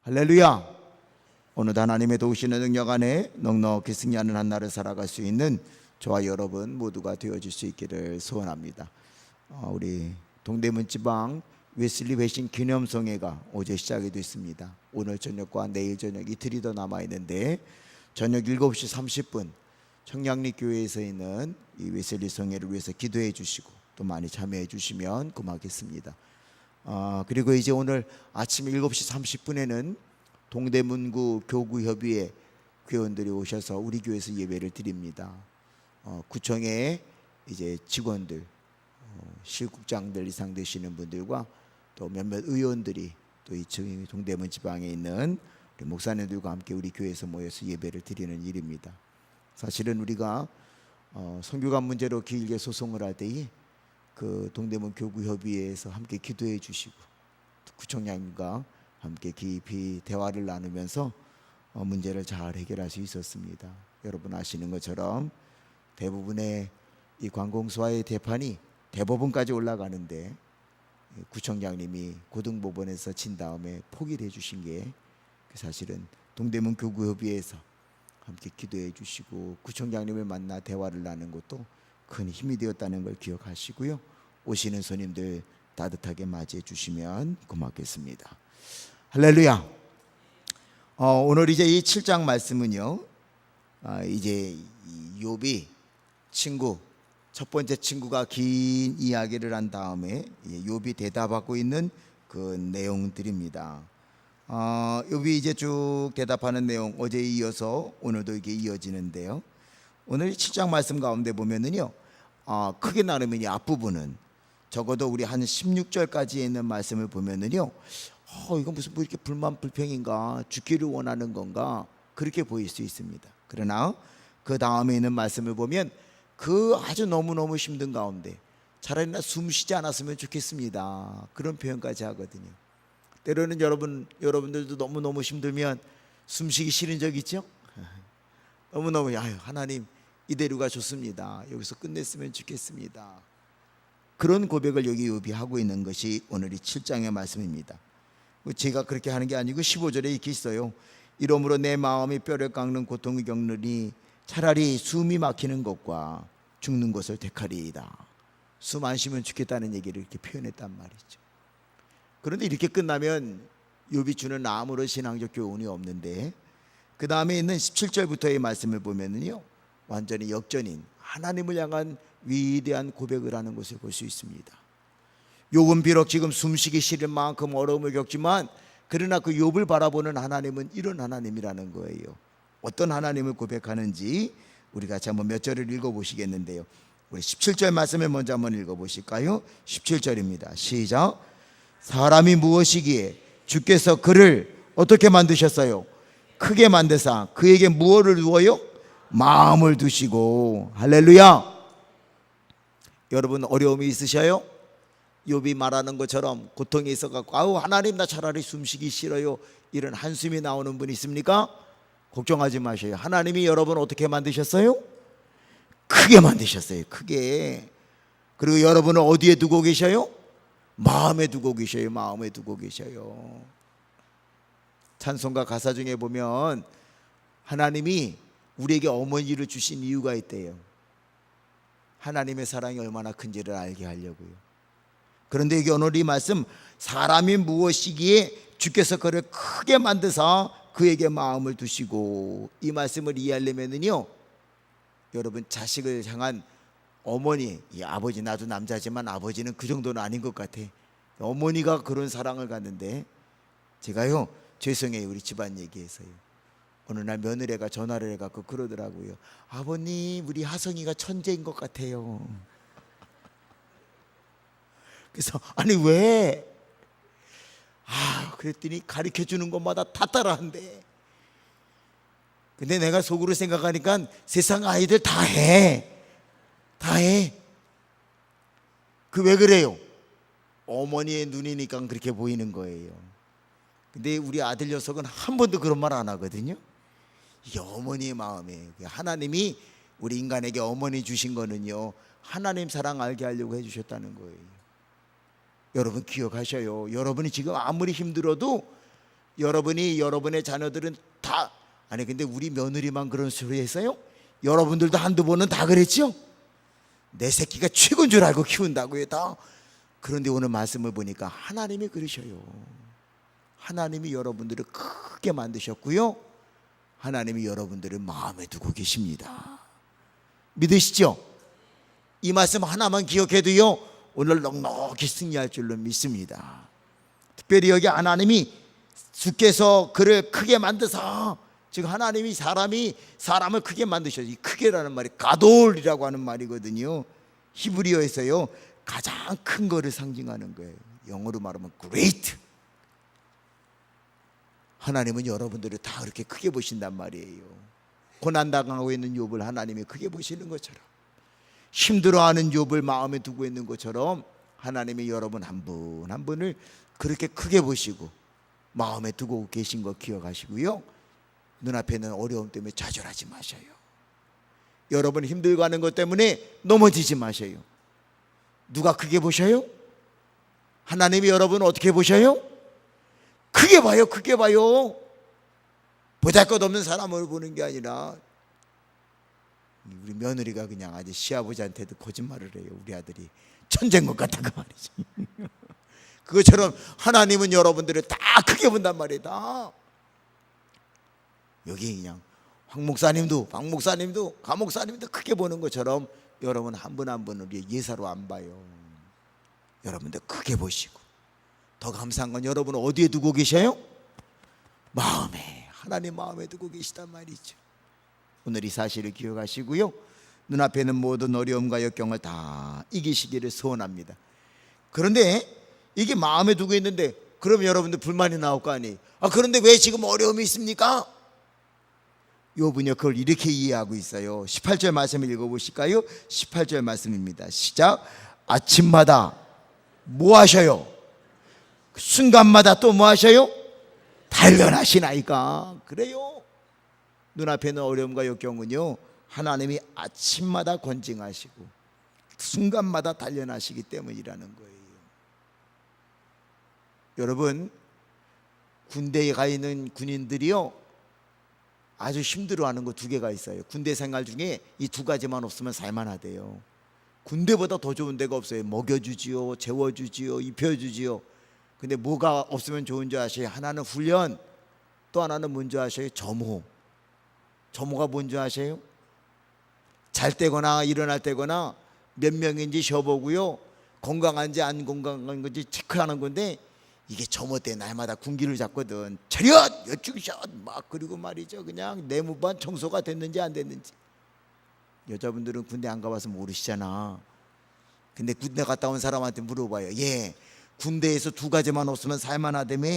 할렐루야. 오늘 하나님의 도우시는 능력 안에 넉넉히 승리하는 한 날을 살아갈 수 있는 저와 여러분 모두가 되어질 수 있기를 소원합니다. 우리 동대문 지방 웨슬리 회신 기념성회가 어제 시작이 됐습니다. 오늘 저녁과 내일 저녁 이틀이 더 남아있는데 저녁 7시 30분 청량리 교회에서 있는 이 웨슬리 성회를 위해서 기도해 주시고 또 많이 참여해 주시면 고맙겠습니다. 그리고 이제 오늘 아침 7시 30분에는 동대문구 교구협의회 회원들이 오셔서 우리 교회에서 예배를 드립니다. 구청의 이제 직원들, 실국장들 이상 되시는 분들과 또 몇몇 의원들이 또 이 동대문 지방에 있는 우리 목사님들과 함께 우리 교회에서 모여서 예배를 드리는 일입니다. 사실은 우리가 선교관 문제로 길게 소송을 할 때에 그 동대문 교구협의회에서 함께 기도해 주시고 구청장님과 함께 깊이 대화를 나누면서 문제를 잘 해결할 수 있었습니다. 여러분 아시는 것처럼 대부분의 이 관공서와의 대판이 대법원까지 올라가는데 구청장님이 고등법원에서 진 다음에 포기를 해주신 게 사실은 동대문 교구협의회에서 함께 기도해 주시고 구청장님을 만나 대화를 나눈 것도 큰 힘이 되었다는 걸 기억하시고요. 오시는 손님들 따뜻하게 맞이해 주시면 고맙겠습니다. 할렐루야. 오늘 이제 이 7장 말씀은요, 이제 욥이 친구 첫 번째 친구가 긴 이야기를 한 다음에 욥이 대답하고 있는 그 내용들입니다. 욥이 이제 쭉 대답하는 내용 어제에 이어서 오늘도 이게 이어지는데요. 오늘 7장 말씀 가운데 보면은요, 크게 나누면 이 앞부분은 적어도 우리 한 16절까지 있는 말씀을 보면은요, 이건 무슨 뭐 이렇게 불만 불평인가, 죽기를 원하는 건가, 그렇게 보일 수 있습니다. 그러나 그 다음에 있는 말씀을 보면 그 아주 너무너무 힘든 가운데 차라리 나 숨 쉬지 않았으면 좋겠습니다, 그런 표현까지 하거든요. 때로는 여러분들도 너무너무 힘들면 숨쉬기 싫은 적 있죠? 너무너무 하나님 이대로가 좋습니다, 여기서 끝냈으면 좋겠습니다, 그런 고백을 여기 욥이 하고 있는 것이 오늘 이 7장의 말씀입니다. 제가 그렇게 하는 게 아니고 15절에 이렇게 있어요. 이러므로 내 마음이 뼈를 깎는 고통을 겪느니 차라리 숨이 막히는 것과 죽는 것을 택하리이다. 숨 안 쉬면 죽겠다는 얘기를 이렇게 표현했단 말이죠. 그런데 이렇게 끝나면 욥이 주는 아무런 신앙적 교훈이 없는데 그 다음에 있는 17절부터의 말씀을 보면은요, 완전히 역전인 하나님을 향한 위대한 고백을 하는 것을 볼 수 있습니다. 욥은 비록 지금 숨쉬기 싫을 만큼 어려움을 겪지만 그러나 그 욥을 바라보는 하나님은 이런 하나님이라는 거예요. 어떤 하나님을 고백하는지 우리 같이 한번 몇 절을 읽어보시겠는데요. 우리 17절 말씀을 먼저 한번 읽어보실까요? 17절입니다. 시작. 사람이 무엇이기에 주께서 그를 어떻게 만드셨어요? 크게 만드사 그에게 무엇을 두어요? 마음을 두시고. 할렐루야. 여러분 어려움이 있으셔요? 욥이 말하는 것처럼 고통이 있어갖고 하나님 나 차라리 숨쉬기 싫어요, 이런 한숨이 나오는 분 있습니까? 걱정하지 마세요. 하나님이 여러분 어떻게 만드셨어요? 크게 만드셨어요. 크게. 그리고 여러분을 어디에 두고 계셔요? 마음에 두고 계셔요. 마음에 두고 계셔요. 찬송가 가사 중에 보면 하나님이 우리에게 어머니를 주신 이유가 있대요. 하나님의 사랑이 얼마나 큰지를 알게 하려고요. 그런데 여기 오늘 이 말씀, 사람이 무엇이기에 주께서 그를 크게 만드사 그에게 마음을 두시고, 이 말씀을 이해하려면요, 여러분 자식을 향한 어머니, 이 아버지, 나도 남자지만 아버지는 그 정도는 아닌 것 같아. 어머니가 그런 사랑을 갖는데, 제가요 죄송해요, 우리 집안 얘기해서요, 어느 날 며느리가 전화를 해갖고 그러더라고요. 아버님 우리 하성이가 천재인 것 같아요. 그래서 아니 왜? 그랬더니 가르쳐 주는 것마다 다 따라한대. 근데 내가 속으로 생각하니까 세상 아이들 다 해. 그 왜 그래요? 어머니의 눈이니까 그렇게 보이는 거예요. 근데 우리 아들 녀석은 한 번도 그런 말 안 하거든요. 이게 어머니의 마음이에요. 하나님이 우리 인간에게 어머니 주신 거는요, 하나님 사랑 알게 하려고 해주셨다는 거예요. 여러분 기억하셔요. 여러분이 지금 아무리 힘들어도 여러분이 여러분의 자녀들은 다 아니 근데 우리 며느리만 그런 소리 했어요? 여러분들도 한두 번은 다 그랬죠? 내 새끼가 최고인 줄 알고 키운다고요 다. 그런데 오늘 말씀을 보니까 하나님이 그러셔요. 하나님이 여러분들을 크게 만드셨고요, 하나님이 여러분들을 마음에 두고 계십니다. 믿으시죠? 이 말씀 하나만 기억해도요 오늘 넉넉히 승리할 줄로 믿습니다. 특별히 여기 하나님이 주께서 그를 크게 만드사, 즉 하나님이 사람을 크게 만드셨어요. 이 크게라는 말이 가돌이라고 하는 말이거든요. 히브리어에서요 가장 큰 거를 상징하는 거예요. 영어로 말하면 great. 하나님은 여러분들을 다 그렇게 크게 보신단 말이에요. 고난당하고 있는 욥을 하나님이 크게 보시는 것처럼, 힘들어하는 욥을 마음에 두고 있는 것처럼 하나님이 여러분 한 분 한 분을 그렇게 크게 보시고 마음에 두고 계신 거 기억하시고요, 눈앞에 있는 어려움 때문에 좌절하지 마셔요. 여러분 힘들고 하는 것 때문에 넘어지지 마셔요. 누가 크게 보셔요? 하나님이 여러분 어떻게 보셔요? 크게 봐요. 크게 봐요. 보잘것없는 사람을 보는 게 아니라, 우리 며느리가 그냥 아주 시아버지한테도 거짓말을 해요. 우리 아들이 천재인 것 같다고 말이지. 그것처럼 하나님은 여러분들을 다 크게 본단 말이다. 여기 그냥 황 목사님도 박 목사님도 가 목사님도 크게 보는 것처럼 여러분 한 분 한 분을 예사로 안 봐요. 여러분들 크게 보시고, 더 감사한 건 여러분 어디에 두고 계셔요? 마음에, 하나님 마음에 두고 계시단 말이죠. 오늘 이 사실을 기억하시고요, 눈앞에 있는 모든 어려움과 역경을 다 이기시기를 소원합니다. 그런데 이게 마음에 두고 있는데 그럼 여러분들 불만이 나올 거 아니에요. 그런데 왜 지금 어려움이 있습니까? 욥은요 그걸 이렇게 이해하고 있어요. 18절 말씀을 읽어보실까요? 18절 말씀입니다. 시작. 아침마다 뭐 하셔요? 순간마다 또 뭐 하셔요? 단련하시나이까. 그래요. 눈앞에 있는 어려움과 역경은요 하나님이 아침마다 건징하시고 순간마다 단련하시기 때문이라는 거예요. 여러분, 군대에 가 있는 군인들이요 아주 힘들어하는 거 두 개가 있어요. 군대 생활 중에 이 두 가지만 없으면 살만하대요. 군대보다 더 좋은 데가 없어요. 먹여주지요, 재워주지요, 입혀주지요. 근데 뭐가 없으면 좋은 줄 아세요? 하나는 훈련, 또 하나는 뭔지 아세요? 점호. 점호가 뭔지 아세요? 잘 때거나 일어날 때거나 몇 명인지 쉬어보고요, 건강한지 안 건강한 건지 체크하는 건데, 이게 점호 때 날마다 군기를 잡거든. 차렷! 여쭈샷! 막 그리고 말이죠, 그냥 내무반 청소가 됐는지 안 됐는지. 여자분들은 군대 안 가봐서 모르시잖아. 근데 군대 갔다 온 사람한테 물어봐요. 예, 군대에서 두 가지만 없으면 살만하다며.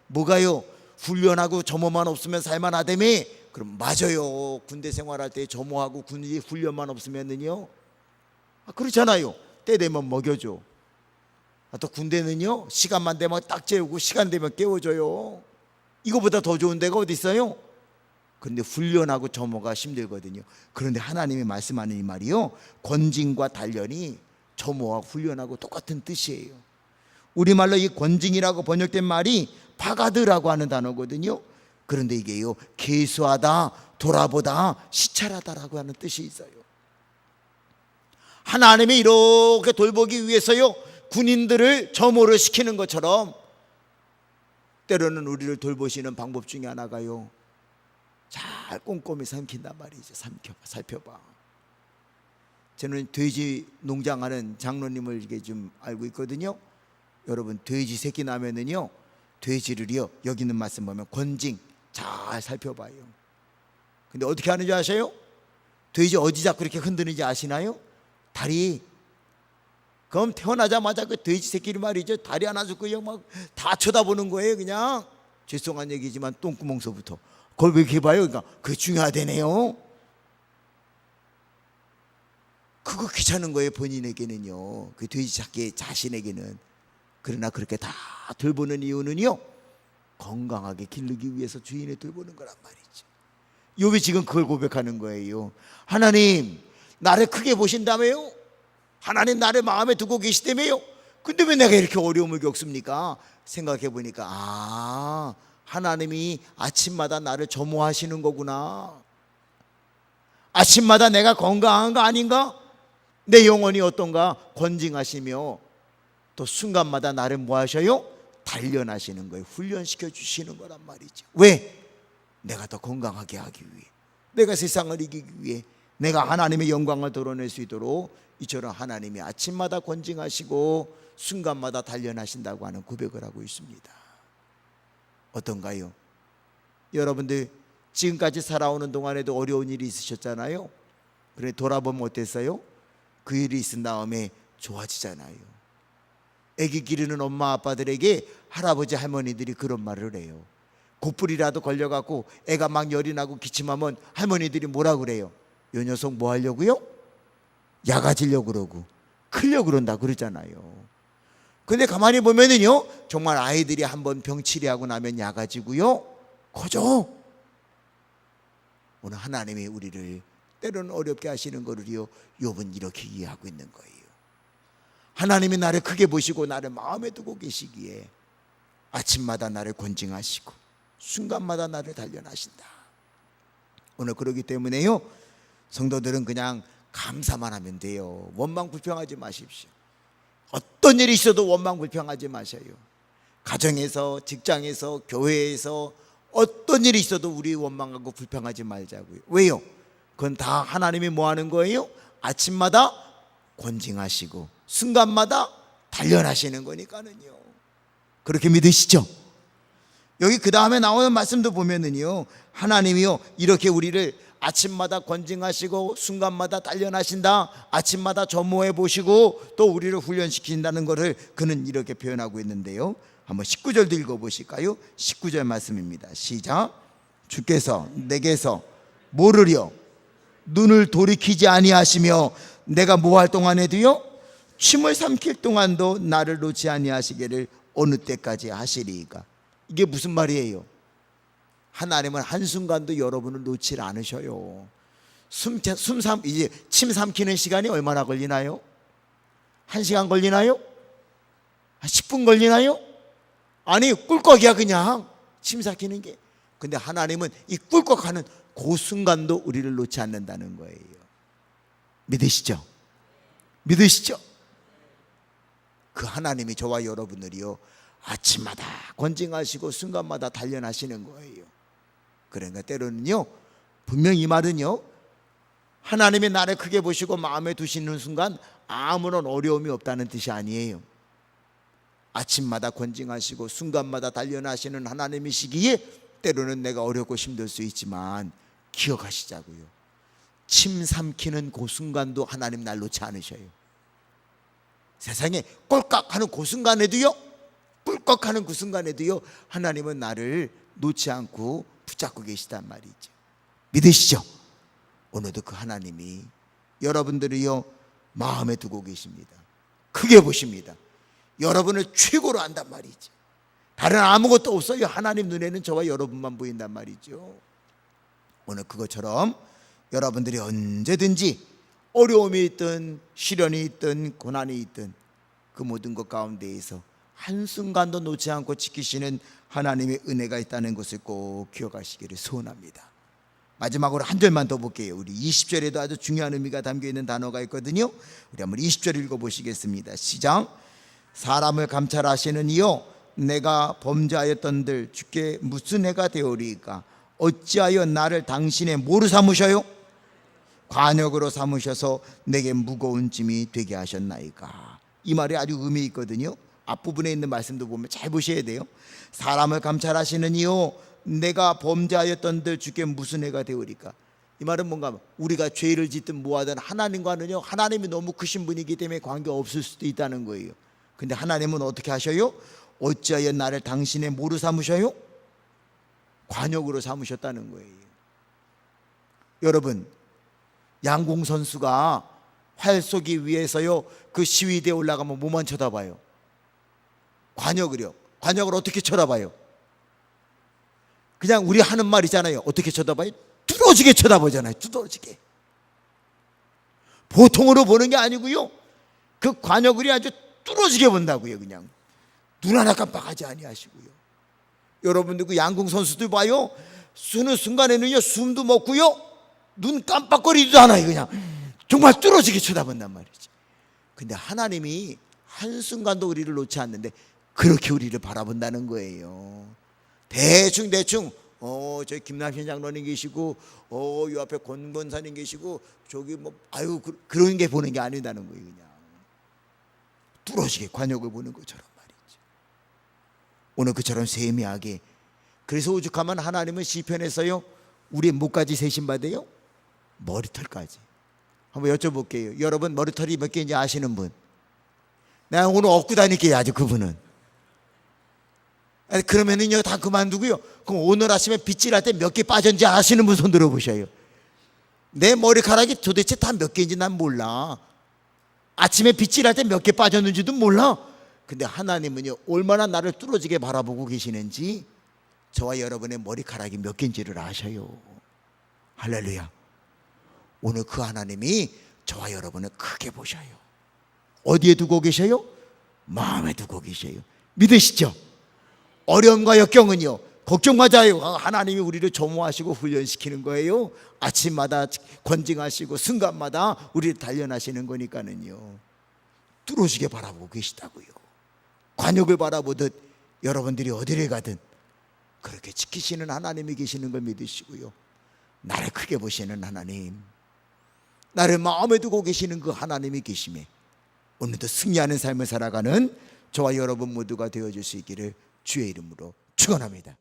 뭐가요? 훈련하고 점호만 없으면 살만하다며. 그럼 맞아요. 군대 생활할 때 점호하고 군대 훈련만 없으면은요, 그렇잖아요. 때 되면 먹여줘. 또 군대는요 시간만 되면 딱 재우고 시간 되면 깨워줘요. 이거보다 더 좋은 데가 어디 있어요? 그런데 훈련하고 점호가 힘들거든요. 그런데 하나님이 말씀하는 이 말이요, 권징과 단련이 점호와 훈련하고 똑같은 뜻이에요. 우리말로 이 권징이라고 번역된 말이 바가드라고 하는 단어거든요. 그런데 이게요 계수하다, 돌아보다, 시찰하다라고 하는 뜻이 있어요. 하나님이 이렇게 돌보기 위해서요 군인들을 점호를 시키는 것처럼 때로는 우리를 돌보시는 방법 중에 하나가요, 잘 꼼꼼히 삼킨단 말이죠. 살펴봐. 저는 돼지 농장하는 장로님을 이게 좀 알고 있거든요. 여러분, 돼지 새끼 나면은요 돼지를요 여기 있는 말씀 보면 권징 잘 살펴봐요. 근데 어떻게 하는지 아세요? 돼지 어디 잡고 이렇게 흔드는지 아시나요? 다리. 그럼 태어나자마자 그 돼지 새끼를 말이죠, 다리 하나 줬고요 막 다 쳐다보는 거예요. 그냥 죄송한 얘기지만 똥구멍서부터. 그걸 왜 이렇게 봐요? 그러니까 그게 중요하다네요. 그거 귀찮은 거예요 본인에게는요, 그 돼지 잡기 자신에게는. 그러나 그렇게 다 돌보는 이유는요 건강하게 기르기 위해서 주인을 돌보는 거란 말이죠. 욥이 지금 그걸 고백하는 거예요. 하나님 나를 크게 보신다며요? 하나님 나를 마음에 두고 계시다며요? 근데 왜 내가 이렇게 어려움을 겪습니까? 생각해 보니까 하나님이 아침마다 나를 점호하시는 거구나. 아침마다 내가 건강한 거 아닌가? 내 영혼이 어떤가? 건징하시며 또 순간마다 나를 뭐 하셔요? 단련하시는 거예요. 훈련시켜 주시는 거란 말이죠. 왜? 내가 더 건강하게 하기 위해, 내가 세상을 이기기 위해, 내가 하나님의 영광을 드러낼 수 있도록 이처럼 하나님이 아침마다 건징하시고 순간마다 단련하신다고 하는 고백을 하고 있습니다. 어떤가요? 여러분들 지금까지 살아오는 동안에도 어려운 일이 있으셨잖아요. 그래 돌아보면 어땠어요? 그 일이 있은 다음에 좋아지잖아요. 아기 기르는 엄마 아빠들에게 할아버지 할머니들이 그런 말을 해요. 곧불이라도 걸려갖고 애가 막 열이 나고 기침하면 할머니들이 뭐라 그래요? 요 녀석 뭐 하려고요? 약아지려고 그러고 크려고 그런다 그러잖아요. 근데 가만히 보면은요, 정말 아이들이 한번 병치레하고 나면 약아지고요 커져. 오늘 하나님이 우리를 때로는 어렵게 하시는 거를요 욥은 이렇게 이해하고 있는 거예요. 하나님이 나를 크게 보시고 나를 마음에 두고 계시기에 아침마다 나를 권징하시고 순간마다 나를 단련하신다. 오늘 그러기 때문에요, 성도들은 그냥 감사만 하면 돼요. 원망 불평하지 마십시오. 어떤 일이 있어도 원망 불평하지 마셔요. 가정에서, 직장에서, 교회에서 어떤 일이 있어도 우리 원망하고 불평하지 말자고요. 왜요? 그건 다 하나님이 뭐 하는 거예요? 아침마다 권징하시고 순간마다 단련하시는 거니까는요. 그렇게 믿으시죠? 여기 그 다음에 나오는 말씀도 보면은요, 하나님이요 이렇게 우리를 아침마다 권징하시고 순간마다 단련하신다, 아침마다 점호해 보시고 또 우리를 훈련시킨다는 것을 그는 이렇게 표현하고 있는데요. 한번 19절도 읽어보실까요? 19절 말씀입니다. 시작. 주께서 내게서 모르려 눈을 돌이키지 아니하시며 내가 뭐할 동안에도요 침을 삼킬 동안도 나를 놓지 아니하시기를 어느 때까지 하시리이까. 이게 무슨 말이에요? 하나님은 한순간도 여러분을 놓지 않으셔요. 이제 침 삼키는 시간이 얼마나 걸리나요? 1시간 걸리나요? 10분 걸리나요? 아니 꿀꺽이야 그냥 침 삼키는 게. 근데 하나님은 이 꿀꺽하는 그 순간도 우리를 놓지 않는다는 거예요. 믿으시죠? 믿으시죠? 그 하나님이 저와 여러분들이요 아침마다 권징하시고 순간마다 단련하시는 거예요. 그러니까 때로는요 분명히 이 말은요 하나님이 나를 크게 보시고 마음에 두시는 순간 아무런 어려움이 없다는 뜻이 아니에요. 아침마다 권징하시고 순간마다 단련하시는 하나님이시기에 때로는 내가 어렵고 힘들 수 있지만 기억하시자고요. 침 삼키는 그 순간도 하나님 날 놓지 않으셔요. 세상에 꼴깍하는 그 순간에도요, 꿀꺽하는 그 순간에도요 하나님은 나를 놓지 않고 붙잡고 계시단 말이죠. 믿으시죠? 오늘도 그 하나님이 여러분들이요 마음에 두고 계십니다. 크게 보십니다. 여러분을 최고로 안단 말이죠. 다른 아무것도 없어요. 하나님 눈에는 저와 여러분만 보인단 말이죠. 오늘 그것처럼 여러분들이 언제든지 어려움이 있든 시련이 있든 고난이 있든 그 모든 것 가운데에서 한순간도 놓지 않고 지키시는 하나님의 은혜가 있다는 것을 꼭 기억하시기를 소원합니다. 마지막으로 한 절만 더 볼게요. 우리 20절에도 아주 중요한 의미가 담겨있는 단어가 있거든요. 우리 한번 20절 읽어보시겠습니다. 시작. 사람을 감찰하시는 이요 내가 범죄하였던들 주께 무슨 해가 되오리이까. 어찌하여 나를 당신의 뭐로 삼으셔요? 관역으로 삼으셔서 내게 무거운 짐이 되게 하셨나이까. 이 말이 아주 의미 있거든요. 앞부분에 있는 말씀도 보면 잘 보셔야 돼요. 사람을 감찰하시는 이요 내가 범죄하였던들 주께 무슨 해가 되오리까. 이 말은 뭔가 우리가 죄를 짓든 뭐하든 하나님과는요 하나님이 너무 크신 분이기 때문에 관계없을 수도 있다는 거예요. 근데 하나님은 어떻게 하셔요? 어찌하여 나를 당신의 뭐로 삼으셔요? 관역으로 삼으셨다는 거예요. 여러분, 양궁 선수가 활 쏘기 위해서요 그 시위대에 올라가면 뭐만 쳐다봐요? 관역을요. 관역을 어떻게 쳐다봐요? 그냥 우리 하는 말이잖아요. 어떻게 쳐다봐요? 두드러지게 쳐다보잖아요. 두드러지게. 보통으로 보는 게 아니고요 그 관역을이 아주 뚫어지게 본다고요. 그냥 눈 하나 깜빡하지 아니하시고요. 여러분들 그 양궁 선수들 봐요. 쓰는 순간에는요 숨도 먹고요 눈 깜빡거리지도 않아요. 그냥 정말 뚫어지게 쳐다본단 말이지. 근데 하나님이 한순간도 우리를 놓지 않는데 그렇게 우리를 바라본다는 거예요. 대충 저기 김남현 장로님 계시고 요 앞에 권권사님 계시고 저기 뭐 그런 게 보는 게 아니다는 거예요. 그냥 뚫어지게 관역을 보는 것처럼 말이죠. 오늘 그처럼 세미하게. 그래서 오죽하면 하나님은 시편에서요 우리의 목까지 세신받아요? 머리털까지. 한번 여쭤볼게요. 여러분 머리털이 몇 개인지 아시는 분? 내가 오늘 얻고 다닐게요. 아주 그분은. 그러면은요 다 그만두고요. 그럼 오늘 아침에 빗질할 때 몇 개 빠졌는지 아시는 분 손 들어보셔요. 내 머리카락이 도대체 다 몇 개인지 난 몰라. 아침에 빗질할 때 몇 개 빠졌는지도 몰라. 근데 하나님은요 얼마나 나를 뚫어지게 바라보고 계시는지 저와 여러분의 머리카락이 몇 개인지를 아셔요. 할렐루야. 오늘 그 하나님이 저와 여러분을 크게 보셔요. 어디에 두고 계셔요? 마음에 두고 계셔요. 믿으시죠? 어려움과 역경은요 걱정 마자요. 하나님이 우리를 조모하시고 훈련시키는 거예요. 아침마다 권징하시고 순간마다 우리를 단련하시는 거니까는요 뚫어지게 바라보고 계시다고요. 관역을 바라보듯 여러분들이 어디를 가든 그렇게 지키시는 하나님이 계시는 걸 믿으시고요. 나를 크게 보시는 하나님, 나를 마음에 두고 계시는 그 하나님이 계심에 오늘도 승리하는 삶을 살아가는 저와 여러분 모두가 되어줄 수 있기를 주의 이름으로 축원합니다.